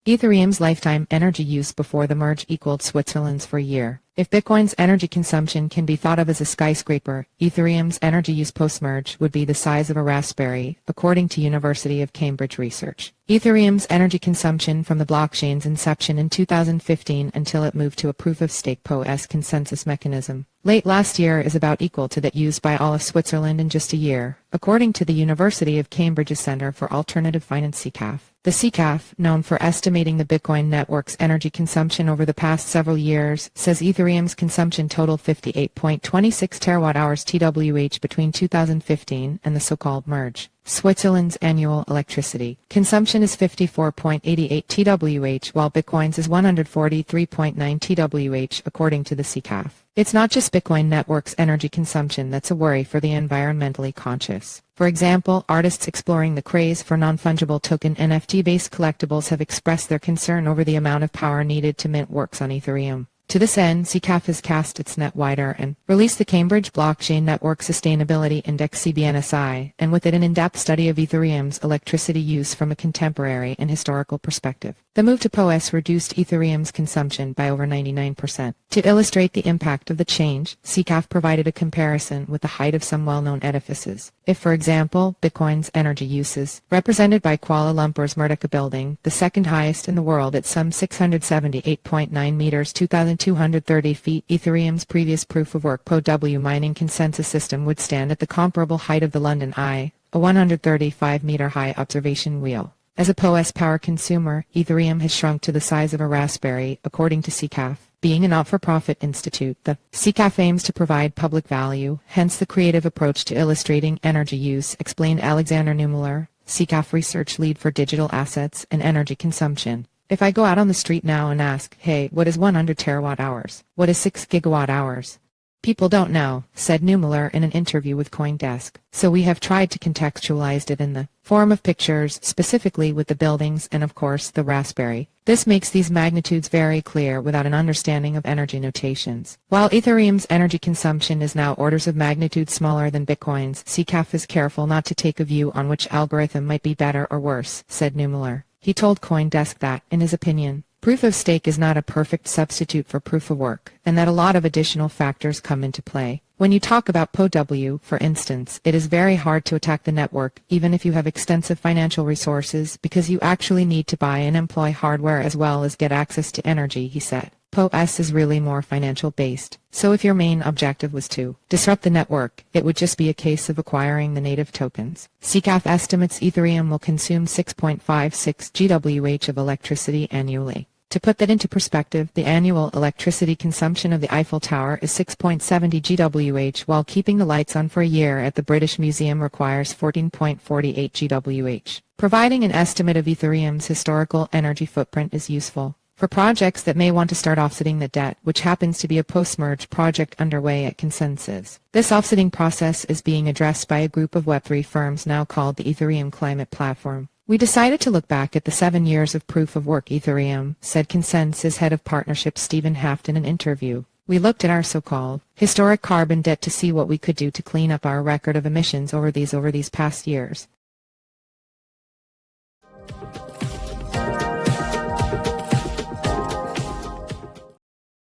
Ethereum's lifetime energy use before the merge equaled Switzerland's for a year. If Bitcoin's energy consumption can be thought of as a skyscraper, Ethereum's energy use post-merge would be the size of a raspberry, according to University of Cambridge research. Ethereum's energy consumption from the blockchain's inception in 2015 until it moved to a proof-of-stake PoS consensus mechanism late last year is about equal to that used by all of Switzerland in just a year, according to the University of Cambridge's Center for Alternative Finance CCAF. The CCAF, known for estimating the Bitcoin network's energy consumption over the past several years, says Ethereum's consumption totaled 58.26 terawatt-hours TWh between 2015 and the so-called merge. Switzerland's annual electricity consumption is 54.88 TWh, while Bitcoin's is 143.9 TWh, according to the CCAF. It's not just Bitcoin network's energy consumption that's a worry for the environmentally conscious. For example, artists exploring the craze for non-fungible token NFT-based collectibles have expressed their concern over the amount of power needed to mint works on Ethereum. To this end, CCAF has cast its net wider and released the Cambridge Blockchain Network Sustainability Index (CBNSI), and with it an in-depth study of Ethereum's electricity use from a contemporary and historical perspective. The move to PoS reduced Ethereum's consumption by over 99%. To illustrate the impact of the change, CCAF provided a comparison with the height of some well-known edifices. If, for example, Bitcoin's energy uses, represented by Kuala Lumpur's Merdeka building, the second highest in the world at some 678.9 meters, 2,230 feet, Ethereum's previous proof-of-work PoW mining consensus system would stand at the comparable height of the London Eye, a 135-meter-high observation wheel. As a PoS power consumer, Ethereum has shrunk to the size of a raspberry, according to CCAF. Being a not-for-profit institute, the CCAF aims to provide public value, hence the creative approach to illustrating energy use, explained Alexander Neumüller, CCAF research lead for digital assets and energy consumption. If I go out on the street now and ask, hey, what is 100 terawatt-hours? What is 6 gigawatt-hours? People don't know, said Neumüller in an interview with CoinDesk. So we have tried to contextualize it in the form of pictures, specifically with the buildings and of course the raspberry. This makes these magnitudes very clear without an understanding of energy notations. While Ethereum's energy consumption is now orders of magnitude smaller than Bitcoin's, CCAF is careful not to take a view on which algorithm might be better or worse, said Neumüller. He told CoinDesk that, in his opinion, proof-of-stake is not a perfect substitute for proof-of-work, and that a lot of additional factors come into play. When you talk about PoW, for instance, it is very hard to attack the network, even if you have extensive financial resources, because you actually need to buy and employ hardware as well as get access to energy, he said. PoS is really more financial-based, so if your main objective was to disrupt the network, it would just be a case of acquiring the native tokens. CCAF estimates Ethereum will consume 6.56 GWh of electricity annually. To put that into perspective, the annual electricity consumption of the Eiffel Tower is 6.70 GWh, while keeping the lights on for a year at the British Museum requires 14.48 GWh. Providing an estimate of Ethereum's historical energy footprint is useful for projects that may want to start offsetting the debt, which happens to be a post-merge project underway at Consensus. This offsetting process is being addressed by a group of Web3 firms now called the Ethereum Climate Platform. We decided to look back at the 7 years of proof-of-work Ethereum, said Consensus head of partnerships Stephen Haft in an interview. We looked at our so-called historic carbon debt to see what we could do to clean up our record of emissions over these past years.